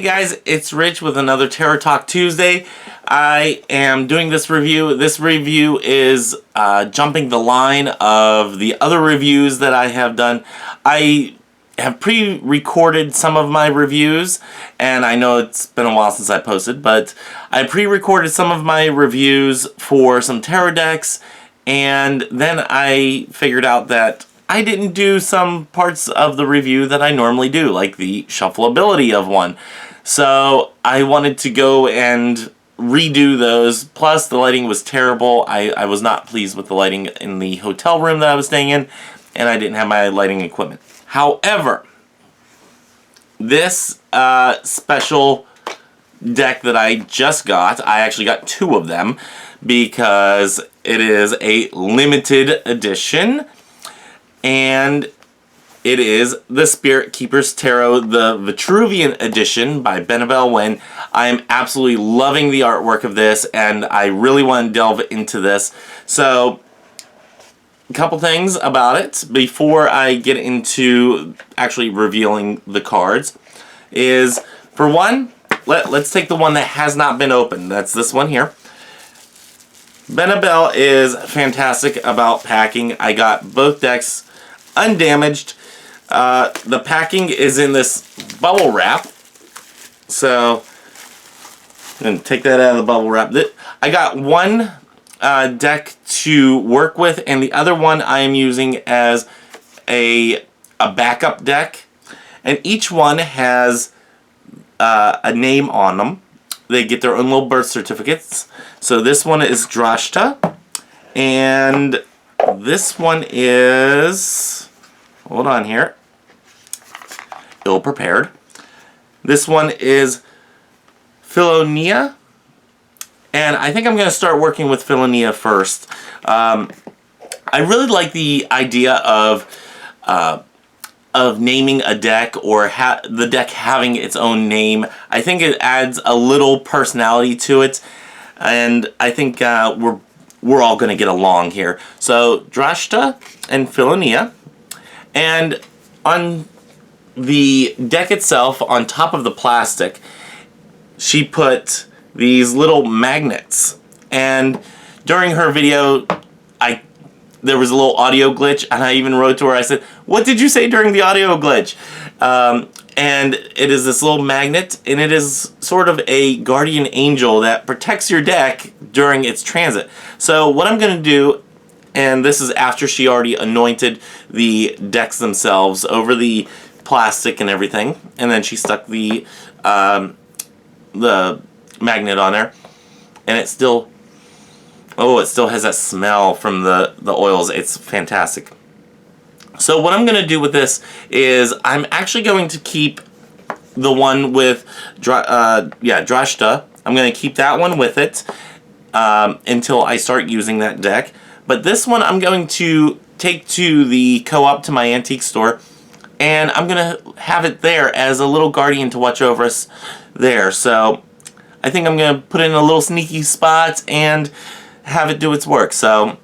guys, it's Rich with another Tarot Talk Tuesday. I am doing this review. This review is jumping the line of the other reviews that I have done. I have pre-recorded some of my reviews, and I know it's been a while since I posted, but I pre-recorded some of my reviews for some tarot decks, and then I figured out that I didn't do some parts of the review that I normally do, like the shuffleability of one. So I wanted to go and redo those. Plus, the lighting was terrible. I was not pleased with the lighting in the hotel room that I was staying in, and I didn't have my lighting equipment. However, this special deck that I just got, I actually got two of them because it is a limited edition. And it is the Spirit Keepers Tarot, the Vitruvian edition by Benabel Wynn. I am absolutely loving the artwork of this, and I really want to delve into this. So, a couple things about it before I get into actually revealing the cards is, for one, let's take the one that has not been opened. That's this one here. Benabel is fantastic about packing. I got both decks undamaged. The packing is in this bubble wrap. So, I'm going to take that out of the bubble wrap. I got one deck to work with, and the other one I am using as a backup deck. And each one has a name on them. They get their own little birth certificates. So this one is Drashta, and this one is, hold on here, Ill Prepared. This one is Philonia, and I think I'm going to start working with Philonia first. I really like the idea of naming a deck, or the deck having its own name. I think it adds a little personality to it, and I think we're all going to get along here. So, Drashta and Philonia. And on the deck itself, on top of the plastic, she put these little magnets. And during her video, there was a little audio glitch, and I even wrote to her, I said, "What did you say during the audio glitch?" And it is this little magnet, and it is sort of a guardian angel that protects your deck during its transit. So what I'm going to do, and this is after she already anointed the decks themselves over the plastic and everything, and then she stuck the magnet on there, and it still, oh, it still has that smell from the oils. It's fantastic. So what I'm going to do with this is I'm actually going to keep the one with Drashta. I'm going to keep that one with it until I start using that deck. But this one I'm going to take to the co-op, to my antique store, and I'm going to have it there as a little guardian to watch over us there. So I think I'm going to put it in a little sneaky spot and have it do its work. So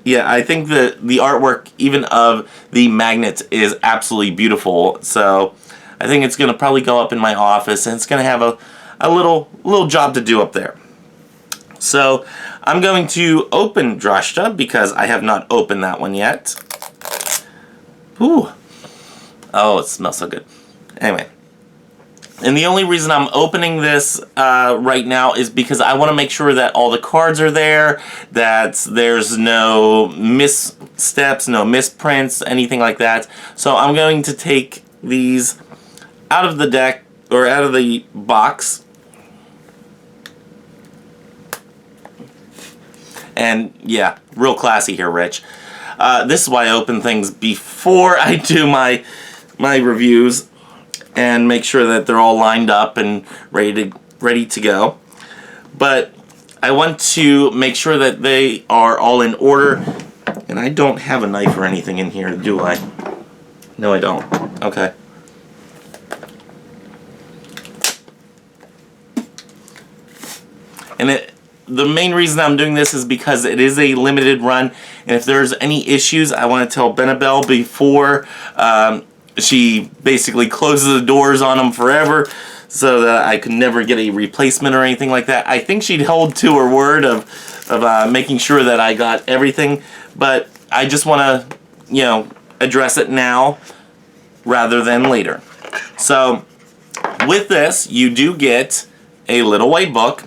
yeah, I think that the artwork even of the magnet is absolutely beautiful. So I think it's going to probably go up in my office, and it's going to have a little job to do up there. So I'm going to open Drashta because I have not opened that one yet. Ooh. Oh, it smells so good. Anyway. And the only reason I'm opening this right now is because I want to make sure that all the cards are there, that there's no missteps, no misprints, anything like that. So I'm going to take these out of the deck, or out of the box. And yeah, real classy here, Rich. This is why I open things before I do my reviews, and make sure that they're all lined up and ready to go. But I want to make sure that they are all in order. And I don't have a knife or anything in here, do I? No, I don't. Okay. And the main reason I'm doing this is because it is a limited run, and if there's any issues, I want to tell Benabel before she basically closes the doors on them forever. so that I could never get a replacement or anything like that. I think she'd hold to her word of making sure that I got everything, but I just want to, you know, address it now rather than later. So with this, you do get a little white book.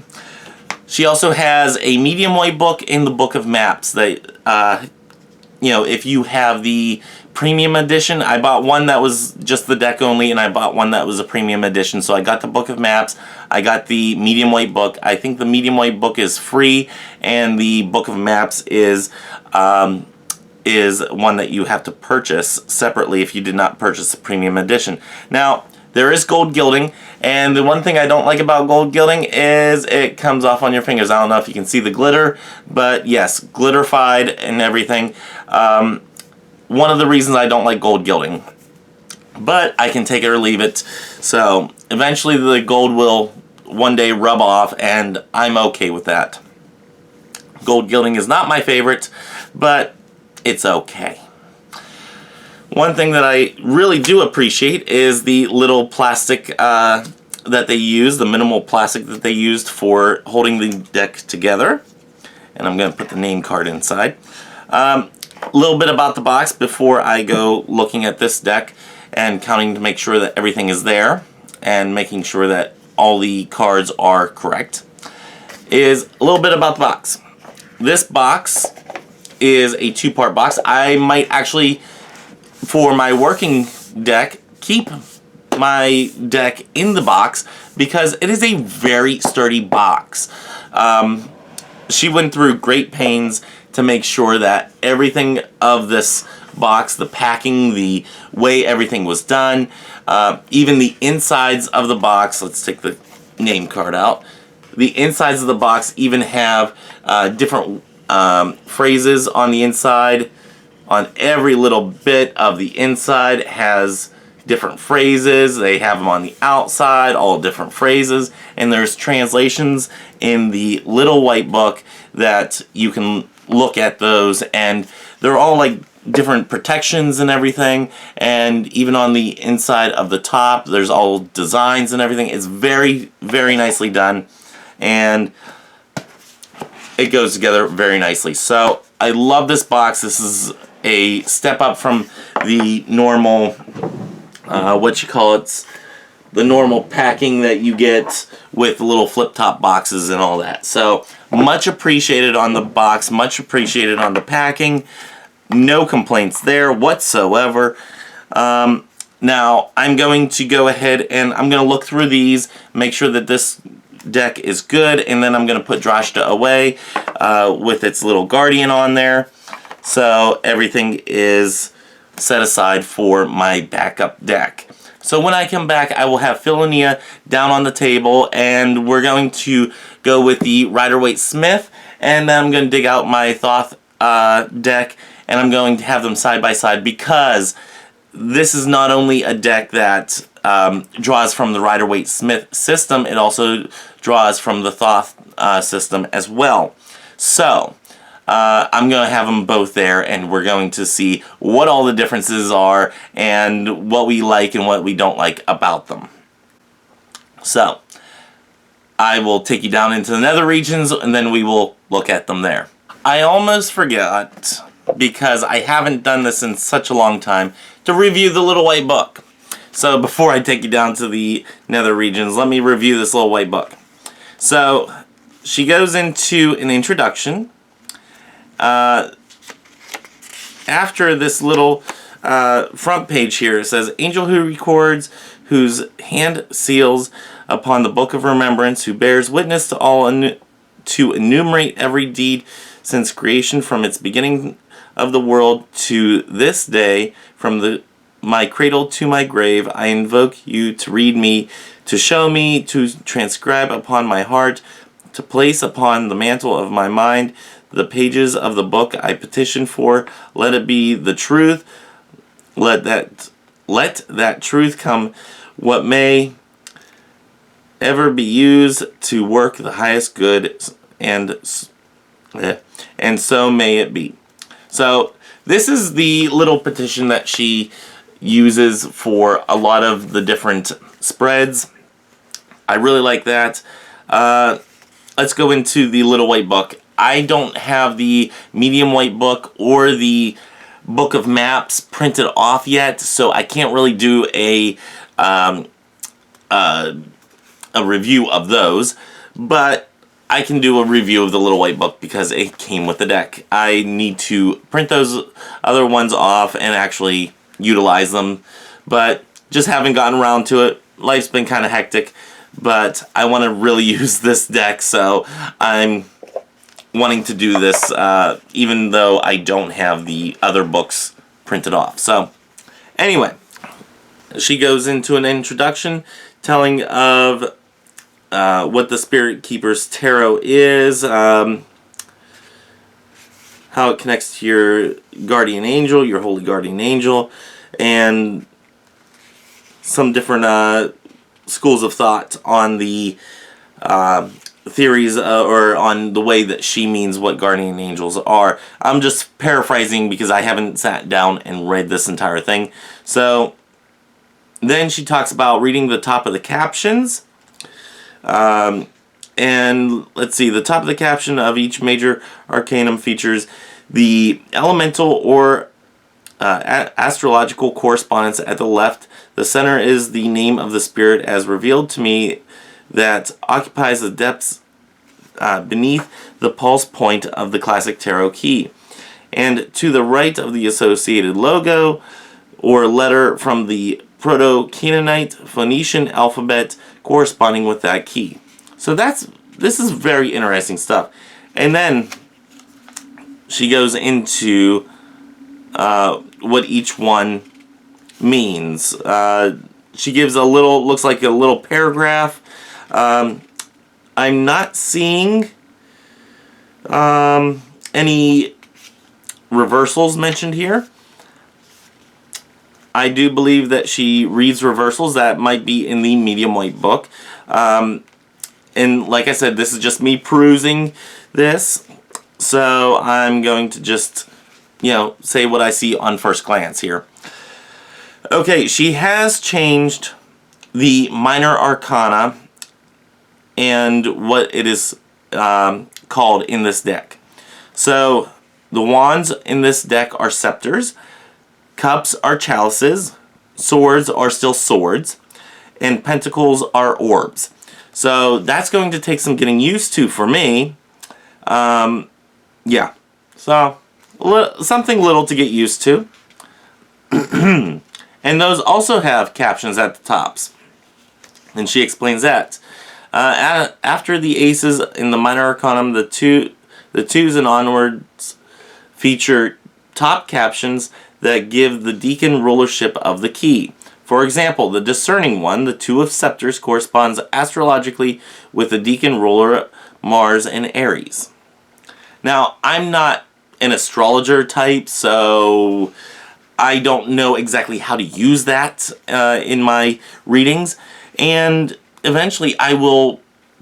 She also has a medium white book and the book of maps that, you know, if you have the premium edition, I bought one that was just the deck only, and I bought one that was a premium edition. So I got the book of maps, I got the medium white book. I think the medium white book is free, and the book of maps is one that you have to purchase separately if you did not purchase the premium edition. Now, there is gold gilding, and the one thing I don't like about gold gilding is it comes off on your fingers. I don't know if you can see the glitter, but yes, glitterified and everything. One of the reasons I don't like gold gilding, but I can take it or leave it. So eventually the gold will one day rub off, and I'm okay with that. Gold gilding is not my favorite, but it's okay. One thing that I really do appreciate is the little plastic that they use, the minimal plastic that they used for holding the deck together. And I'm going to put the name card inside. A little bit about the box before I go looking at this deck and counting to make sure that everything is there and making sure that all the cards are correct, is a little bit about the box. This box is a two-part box. I might actually, for my working deck, keep my deck in the box because it is a very sturdy box. She went through great pains to make sure that everything of this box, the packing, the way everything was done, even the insides of the box, let's take the name card out, the insides of the box even have different phrases on the inside. On every little bit of the inside has different phrases. They have them on the outside, all different phrases, and there's translations in the little white book that you can look at those, and they're all like different protections and everything, and even on the inside of the top there's all designs and everything. It's very, very nicely done, and it goes together very nicely. So I love this box. This is a step up from the normal the normal packing that you get with little flip-top boxes and all that. So much appreciated on the box, much appreciated on the packing. No complaints there whatsoever. Now I'm going to go ahead and I'm going to look through these, make sure that this deck is good, and then I'm going to put Drashta away with its little guardian on there. So everything is set aside for my backup deck. So when I come back, I will have Philonia down on the table, and we're going to go with the Rider-Waite-Smith, and then I'm going to dig out my Thoth deck, and I'm going to have them side by side because this is not only a deck that draws from the Rider-Waite-Smith system, it also draws from the Thoth system as well. So I'm going to have them both there, and we're going to see what all the differences are and what we like and what we don't like about them. So I will take you down into the nether regions, and then we will look at them there. I almost forgot, because I haven't done this in such a long time, to review the little white book. So before I take you down to the nether regions, let me review this little white book. So she goes into an introduction. After this little front page here, it says, "Angel who records, whose hand seals upon the book of remembrance, who bears witness to all, to enumerate every deed since creation, from its beginning of the world to this day, from my cradle to my grave, I invoke you to read me, to show me, to transcribe upon my heart, to place upon the mantle of my mind the pages of the book I petition for. Let it be the truth. Let that truth come what may ever be used to work the highest good, and so may it be." So this is the little petition that she uses for a lot of the different spreads. I really like that. Let's go into the little white book. I don't have the medium white book or the book of maps printed off yet, so I can't really do a review of those, but I can do a review of the little white book because it came with the deck. I need to print those other ones off and actually utilize them, but just haven't gotten around to it. Life's been kind of hectic, but I want to really use this deck, so I'm wanting to do this even though I don't have the other books printed off. So anyway, she goes into an introduction telling of what the Spirit Keeper's Tarot is, how it connects to your guardian angel, your holy guardian angel, and some different schools of thought on the theories or on the way that she means what guardian angels are. I'm just paraphrasing because I haven't sat down and read this entire thing. So then she talks about reading the top of the captions. And let's see, the top of the caption of each major arcanum features the elemental or astrological correspondence at the left. The center is the name of the spirit as revealed to me that occupies the depths beneath the pulse point of the classic tarot key. And to the right of the associated logo or letter from the Proto-Canaanite Phoenician alphabet corresponding with that key. So this is very interesting stuff. And then she goes into what each one means. She gives a little, looks like a little paragraph. I'm not seeing any reversals mentioned here. I do believe that she reads reversals. That might be in the medium white book. And like I said, this is just me perusing this. So I'm going to just, say what I see on first glance here. Okay, she has changed the minor arcana and what it is called in this deck. So the wands in this deck are scepters. Cups are chalices, swords are still swords, and pentacles are orbs. So that's going to take some getting used to for me. Yeah, so something little to get used to. And those also have captions at the tops. And she explains that. After the aces in the minor arcanum, the twos and onwards feature top captions that give the deacon rulership of the key. For example, the discerning one, the two of scepters, corresponds astrologically with the deacon ruler Mars and Aries. Now, I'm not an astrologer type, so I don't know exactly how to use that in my readings, and eventually I will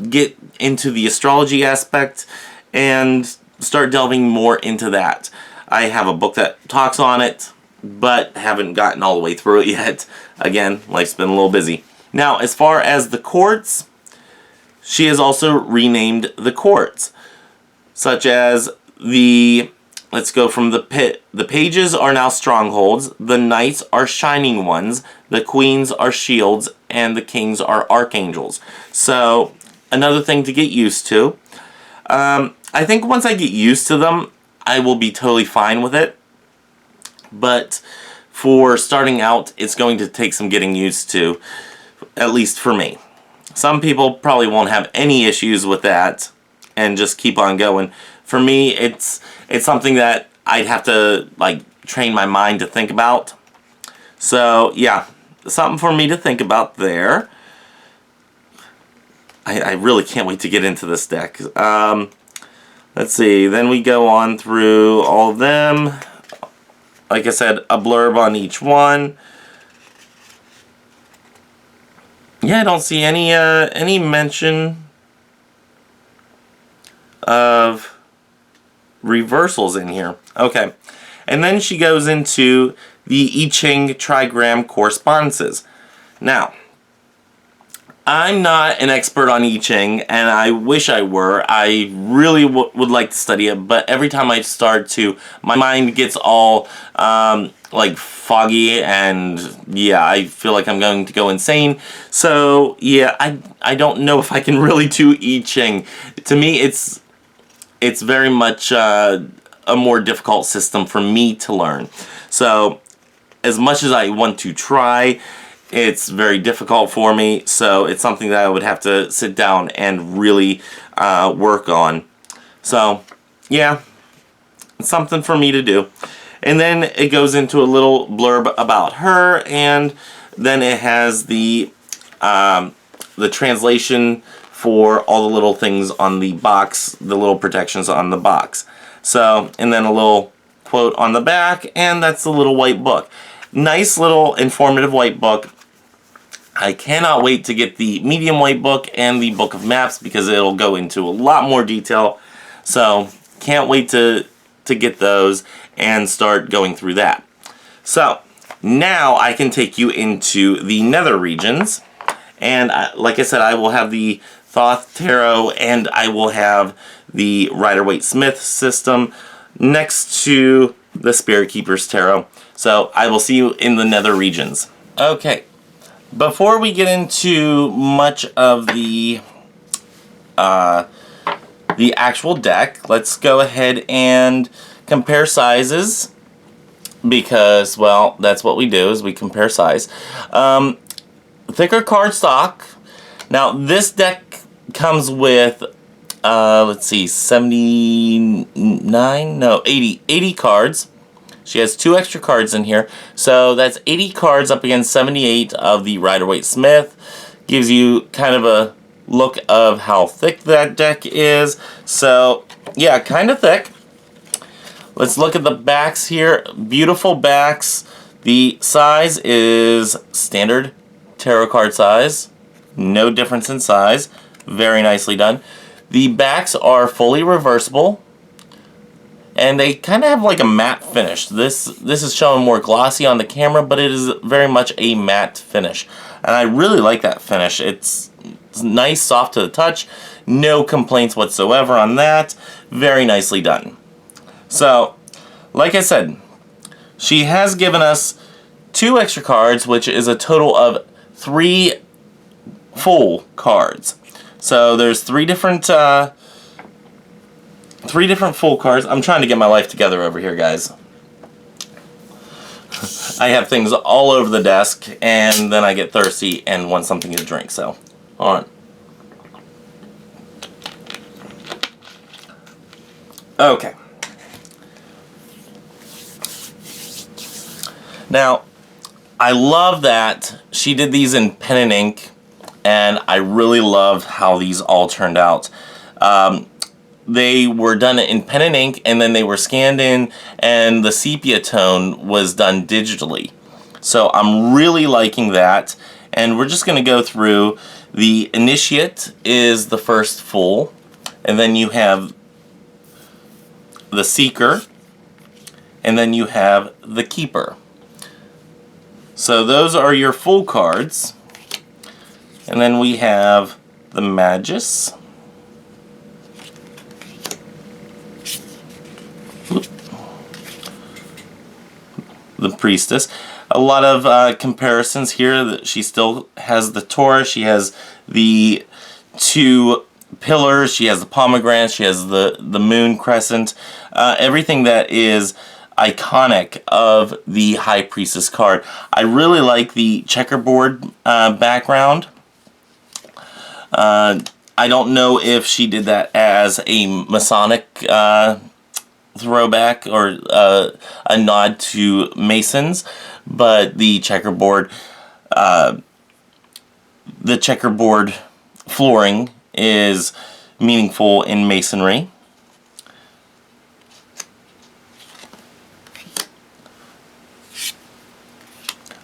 get into the astrology aspect and start delving more into that. I have a book that talks on it, but haven't gotten all the way through it yet. Again, life's been a little busy. Now, as far as the courts, she has also renamed the courts, such as let's go from the pit. The pages are now strongholds, the knights are shining ones, the queens are shields, and the kings are archangels. So, another thing to get used to. I think once I get used to them, I will be totally fine with it. But for starting out, it's going to take some getting used to, at least for me. Some people probably won't have any issues with that and just keep on going. For me, it's something that I'd have to train my mind to think about. So yeah, something for me to think about there. I really can't wait to get into this deck. Let's see, then we go on through all of them. Like I said, a blurb on each one. Yeah, I don't see any mention of reversals in here. Okay. And then she goes into the I Ching trigram correspondences. Now, I'm not an expert on I Ching, and I wish I were. I really would like to study it, but every time I start to, my mind gets all like foggy, and yeah, I feel like I'm going to go insane. So yeah, I don't know if I can really do I Ching. To me, it's very much a more difficult system for me to learn. So as much as I want to try, it's very difficult for me, so it's something that I would have to sit down and really work on. So, yeah, it's something for me to do. And then it goes into a little blurb about her, and then it has the translation for all the little things on the box, the little protections on the box. So, and then a little quote on the back, and that's the little white book. Nice little informative white book. I cannot wait to get the medium white book and the book of maps because it'll go into a lot more detail. So can't wait to get those and start going through that. So now I can take you into the nether regions, and like I said, I will have the Thoth Tarot and I will have the Rider-Waite-Smith system next to the Spirit Keeper's Tarot. So I will see you in the nether regions. Okay. Before we get into much of the actual deck, let's go ahead and compare sizes, because, well, that's what we do, is we compare size. Thicker cardstock. Now, this deck comes with, let's see, 80 cards. She has 2 extra cards in here, so that's 80 cards up against 78 of the Rider-Waite-Smith. Gives you kind of a look of how thick that deck is. So, yeah, kind of thick. Let's look at the backs here. Beautiful backs. The size is standard tarot card size. No difference in size. Very nicely done. The backs are fully reversible, and they kind of have like a matte finish. This is showing more glossy on the camera, but it is very much a matte finish. And I really like that finish. It's nice, soft to the touch. No complaints whatsoever on that. Very nicely done. So, like I said, she has given us 2 extra cards, which is a total of 3 full cards. So there's 3 different full cards. I'm trying to get my life together over here, guys. I have things all over the desk, and then I get thirsty and want something to drink, so hold on. Okay. Now, I love that she did these in pen and ink, and I really love how these all turned out. They were done in pen and ink, and then they were scanned in, and the sepia tone was done digitally. So I'm really liking that, and we're just going to go through. The Initiate is the first full, and then you have the Seeker, and then you have the Keeper. So those are your full cards, and then we have the Magus, the Priestess. A lot of comparisons here. That she still has the Taurus, she has the 2 pillars, she has the pomegranate, she has the moon crescent, everything that is iconic of the High Priestess card. I really like the checkerboard background. I don't know if she did that as a Masonic throwback or a nod to Masons, but the checkerboard flooring is meaningful in Masonry.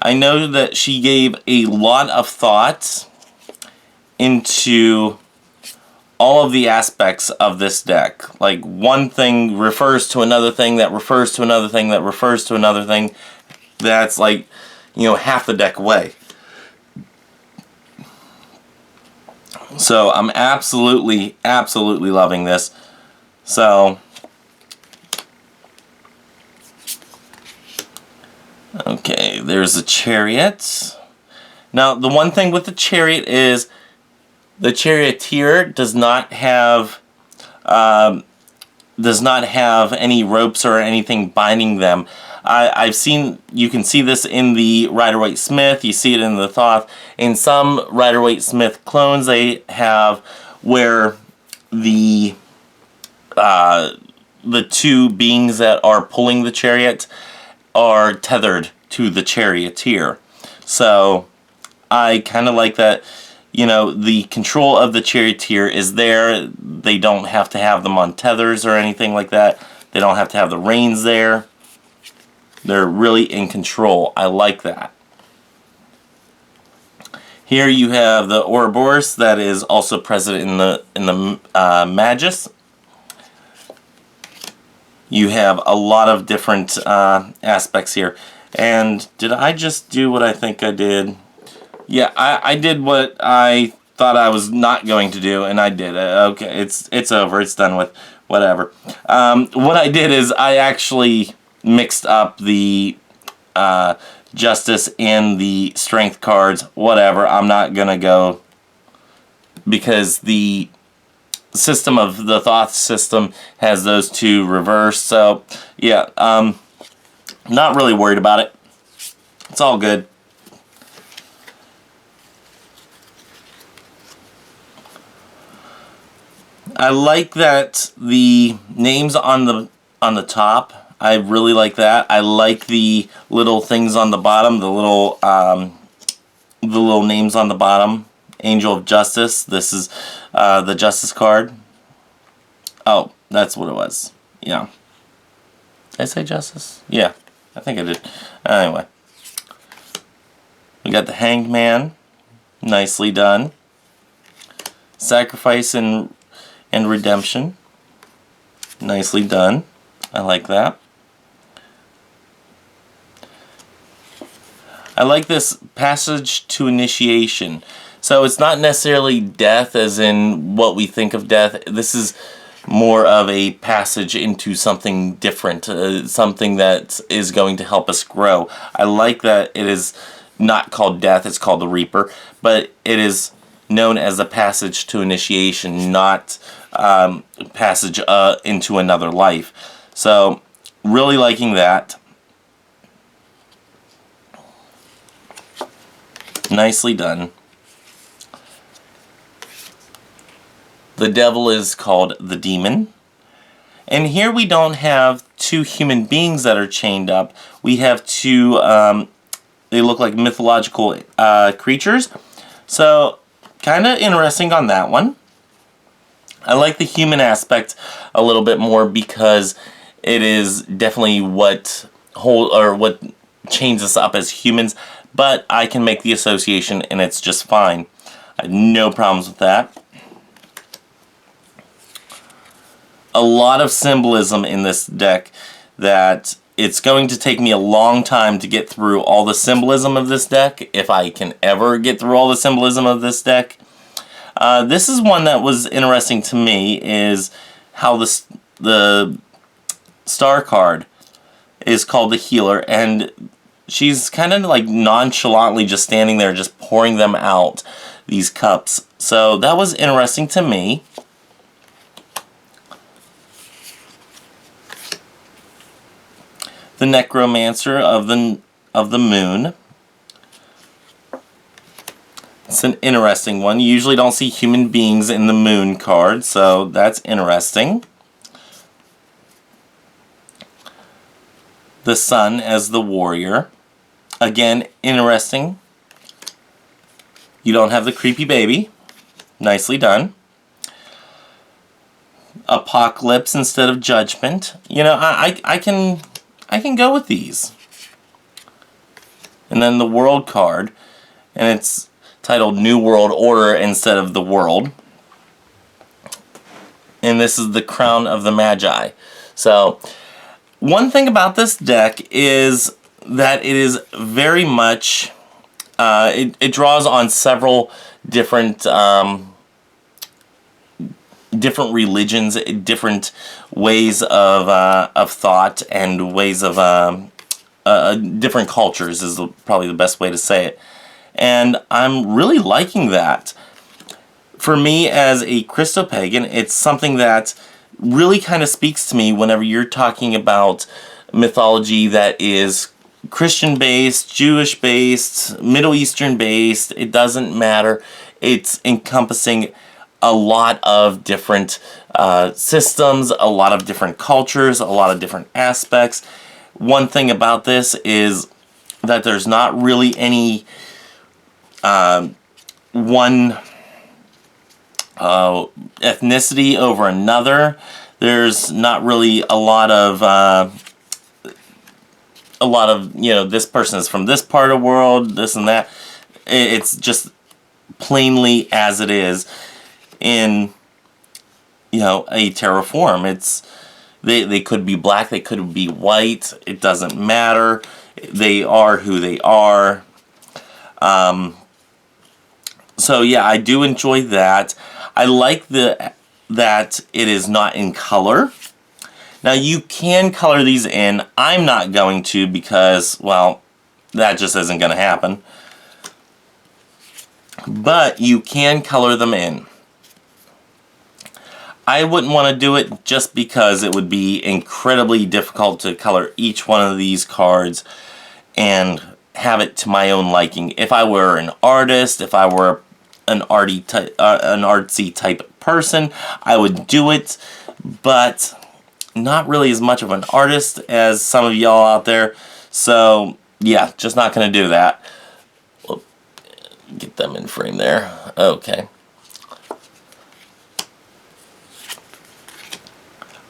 I know that she gave a lot of thought into all of the aspects of this deck. Like, one thing refers to another thing that refers to another thing that refers to another thing. That's like, you know, half the deck away. So I'm absolutely loving this. So, okay, there's a chariot. Now, the one thing with the chariot is the charioteer does not have any ropes or anything binding them. I've seen, you can see this in the Rider-Waite-Smith, you see it in the Thoth. In some Rider-Waite-Smith clones, they have where the two beings that are pulling the chariot are tethered to the charioteer. So I kind of like that, you know, the control of the charioteer is there. They don't have to have them on tethers or anything like that. They don't have to have the reins there. They're really in control. I like that. Here you have the Ouroboros that is also present in the Magus. You have a lot of different aspects here. And did I just do what I think I did? Yeah, I did what I thought I was not going to do, and I did it. Okay, it's over. It's done with. Whatever. What I did is I actually mixed up the Justice and the Strength cards. Whatever. I'm not going to go, because the system of the Thoth system has those two reversed. So, yeah, not really worried about it. It's all good. I like that the names on the top. I really like that. I like the little things on the bottom, the little names on the bottom. Angel of Justice. This is the Justice card. Oh, that's what it was. Yeah. Did I say Justice? Yeah, I think I did. Anyway. We got the Hanged Man. Nicely done. Sacrifice and Redemption. Nicely done. I like that. I like this Passage to Initiation. So it's not necessarily death as in what we think of death. This is more of a passage into something different, something that is going to help us grow. I like that it is not called death, it's called the Reaper, but it is known as a passage to initiation, not passage into another life. So, really liking that. Nicely done. The devil is called the demon. And here we don't have two human beings that are chained up. We have two, they look like mythological creatures. So, kind of interesting on that one. I like the human aspect a little bit more because it is definitely what chains us up as humans, but I can make the association and it's just fine. I have no problems with that. A lot of symbolism in this deck that it's going to take me a long time to get through all the symbolism of this deck, if I can ever get through all the symbolism of this deck. This is one that was interesting to me, is how the star card is called the Healer, and she's kind of like nonchalantly just standing there, just pouring them out, these cups. So that was interesting to me. The Necromancer of the Moon. It's an interesting one. You usually don't see human beings in the Moon card, so that's interesting. The Sun as the Warrior. Again, interesting. You don't have the creepy baby. Nicely done. Apocalypse instead of Judgment. You know, I can go with these. And then the World card, and it's titled New World Order instead of the World. And this is the Crown of the Magi. So, one thing about this deck is that it is very much, it draws on several different different religions, different ways of thought, and ways of different cultures is probably the best way to say it. And I'm really liking that. For me, as a Christo-Pagan, it's something that really kind of speaks to me whenever you're talking about mythology that is Christian-based, Jewish-based, Middle Eastern-based. It doesn't matter. It's encompassing a lot of different systems, a lot of different cultures, a lot of different aspects. One thing about this is that there's not really any one ethnicity over another. There's not really a lot of this person is from this part of the world, this and that. It's just plainly as it is in a tarot form. It's they could be black, they could be white, it doesn't matter. They are who they are. So yeah, I do enjoy that. I like that it is not in color. Now you can color these in. I'm not going to because, well, that just isn't going to happen. But you can color them in. I wouldn't want to do it just because it would be incredibly difficult to color each one of these cards and have it to my own liking. If I were an artist, if I were an artsy type person, I would do it, but not really as much of an artist as some of y'all out there. So yeah, just not going to do that. Get them in frame there. Okay.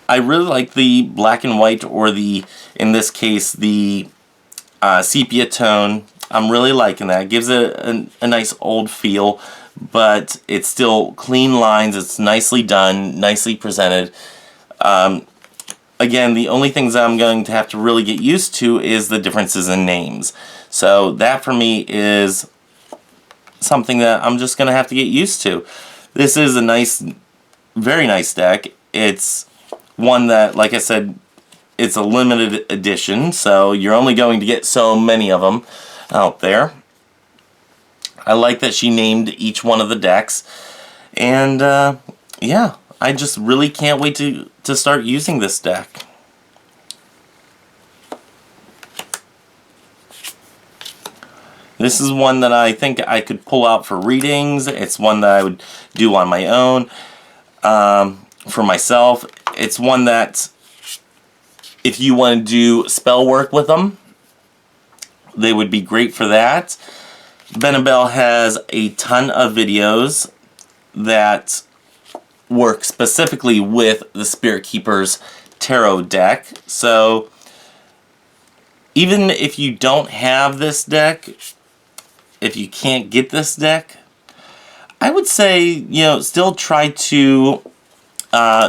I really like the black and white, or in this case, the sepia tone. I'm really liking that. It gives it a nice old feel, but it's still clean lines. It's nicely done, nicely presented. Again, the only things I'm going to have to really get used to is the differences in names. So that for me is something that I'm just going to have to get used to. This is a nice, very nice deck. It's one that, like I said, it's a limited edition, so you're only going to get so many of them out there. I like that she named each one of the decks, and yeah, I just really can't wait to start using this deck. This is one that I think I could pull out for readings. It's one that I would do on my own, for myself. It's one that, if you want to do spell work with them, they would be great for that. Benabel has a ton of videos that work specifically with the Spirit Keeper's tarot deck. So even if you don't have this deck, if you can't get this deck, I would say, still try to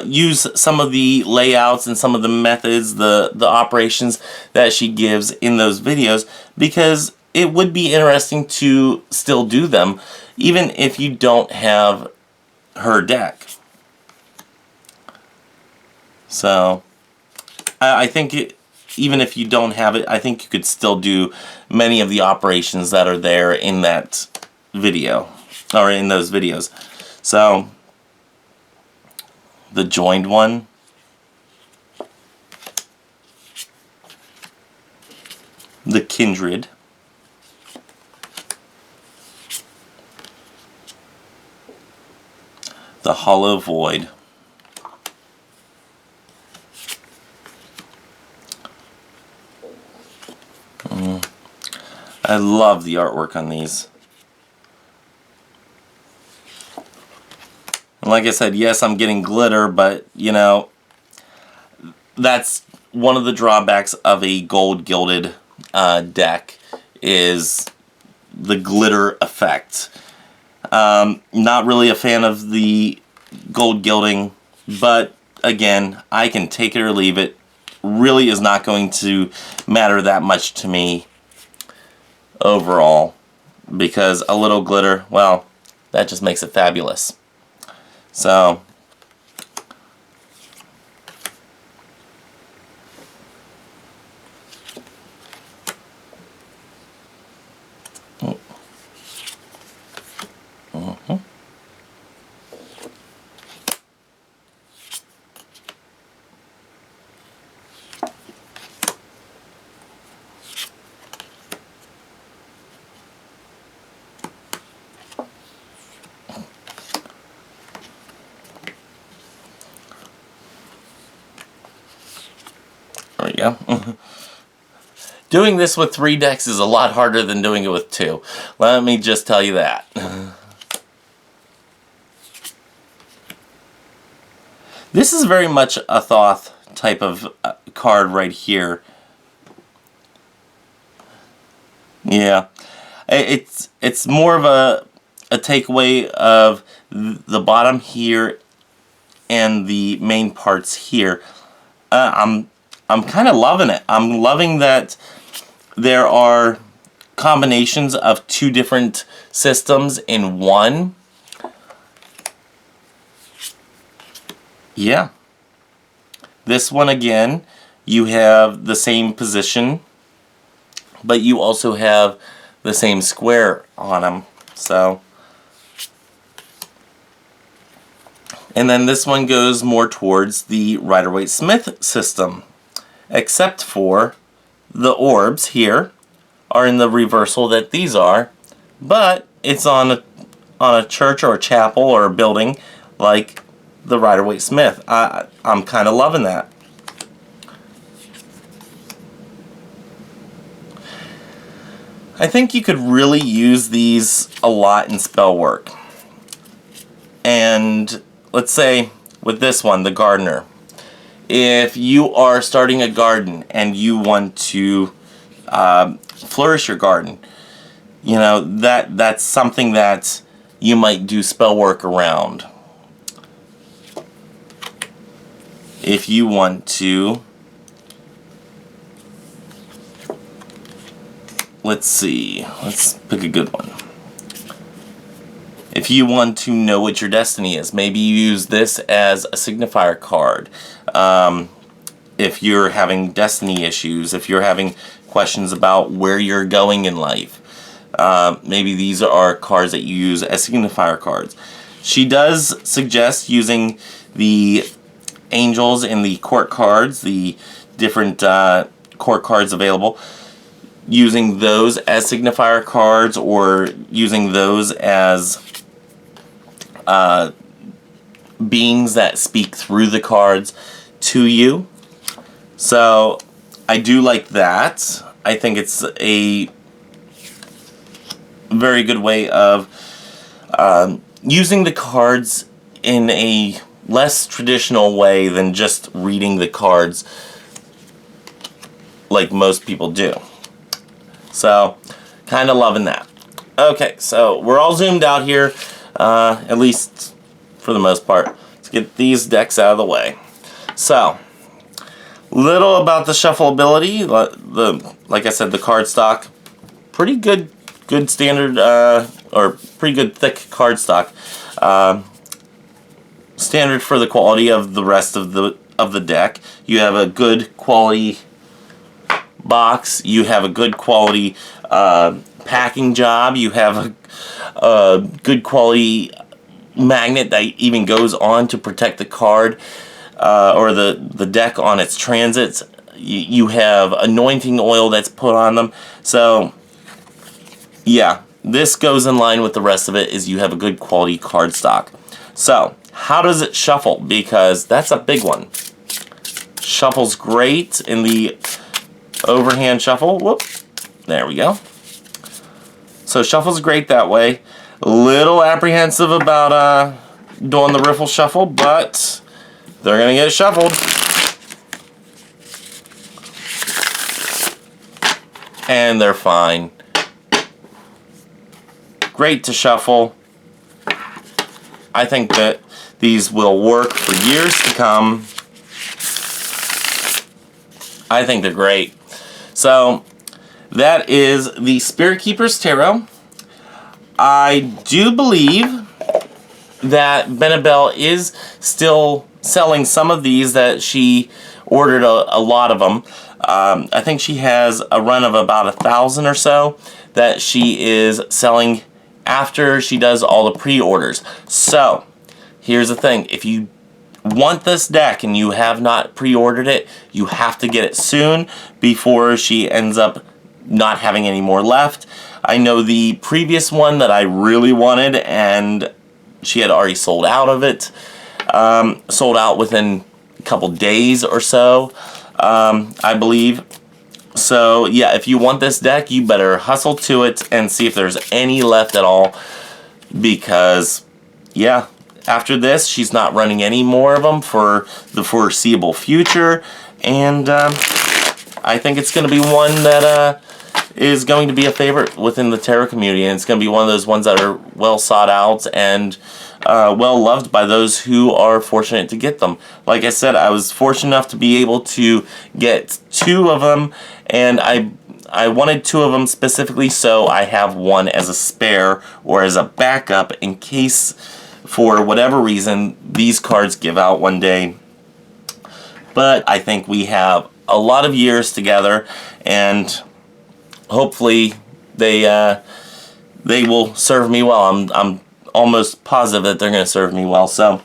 use some of the layouts and some of the methods, the operations that she gives in those videos, because it would be interesting to still do them, even if you don't have her deck. So, I think even if you don't have it, I think you could still do many of the operations that are there in that video, or in those videos. So, the joined one, the kindred, the hollow void, I love the artwork on these. Like I said, yes, I'm getting glitter, but, that's one of the drawbacks of a gold-gilded deck, is the glitter effect. Not really a fan of the gold gilding, but, again, I can take it or leave it. Really is not going to matter that much to me overall, because a little glitter, well, that just makes it fabulous. So, go. Doing this with 3 decks is a lot harder than doing it with 2. Let me just tell you that. This is very much a Thoth type of card right here. Yeah. It's more of a takeaway of the bottom here and the main parts here. I'm kind of loving it. I'm loving that there are combinations of 2 different systems in one. Yeah. This one again, you have the same position, but you also have the same square on them. So, and then this one goes more towards the Rider-Waite-Smith system, except for the orbs here are in the reversal that these are, but it's on a church or a chapel or a building like the Rider-Waite-Smith. I'm kind of loving that. I think you could really use these a lot in spell work. And let's say with this one, the gardener. If you are starting a garden and you want to flourish your garden, you know, that's something that you might do spell work around. If you want to, let's pick a good one. If you want to know what your destiny is, maybe you use this as a signifier card. If you're having destiny issues, if you're having questions about where you're going in life, maybe these are cards that you use as signifier cards. She does suggest using the angels in the court cards, the different court cards available, using those as signifier cards or using those as beings that speak through the cards to you. So I do like that. I think it's a very good way of using the cards in a less traditional way than just reading the cards like most people do. So, kind of loving that. Okay, so we're all zoomed out here, at least for the most part. Let's get these decks out of the way. So, little about the shuffleability. Like I said, the card stock, pretty good standard, or pretty good thick card stock. Standard for the quality of the rest of the deck. You have a good quality box. You have a good quality packing job. You have a good quality magnet that even goes on to protect the card or the deck on its transits. You have anointing oil that's put on them. So yeah, this goes in line with the rest of it, is you have a good quality card stock. So how does it shuffle? Because that's a big one. Shuffles great in the overhand shuffle. Whoop. There we go. So shuffles great that way. A little apprehensive about doing the riffle shuffle, but they're going to get shuffled. And they're fine. Great to shuffle. I think that these will work for years to come. I think they're great. So, that is the Spirit Keeper's Tarot. I do believe that Benebell is still selling some of these, that she ordered a lot of them. I think she has a run of about 1,000 or so that she is selling after she does all the pre-orders. So, here's the thing. If you want this deck and you have not pre-ordered it, you have to get it soon before she ends up not having any more left. I know the previous one that I really wanted, and she had already sold out of it. Sold out within a couple days or so. I believe. So yeah, if you want this deck, you better hustle to it and see if there's any left at all, because yeah, after this she's not running any more of them for the foreseeable future, and I think it's going to be one that is going to be a favorite within the tarot community, and it's going to be one of those ones that are well sought out and well loved by those who are fortunate to get them. Like I said, I was fortunate enough to be able to get 2 of them, and I wanted 2 of them specifically, so I have one as a spare or as a backup in case, for whatever reason, these cards give out one day. But I think we have a lot of years together, and hopefully they will serve me well. I'm almost positive that they're going to serve me well. So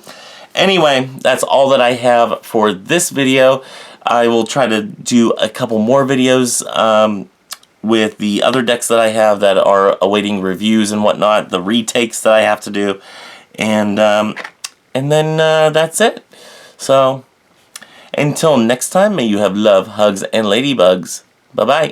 anyway, that's all that I have for this video. I will try to do a couple more videos with the other decks that I have that are awaiting reviews and whatnot, the retakes that I have to do, and then that's it. So until next time, may you have love, hugs, and ladybugs. Bye-bye.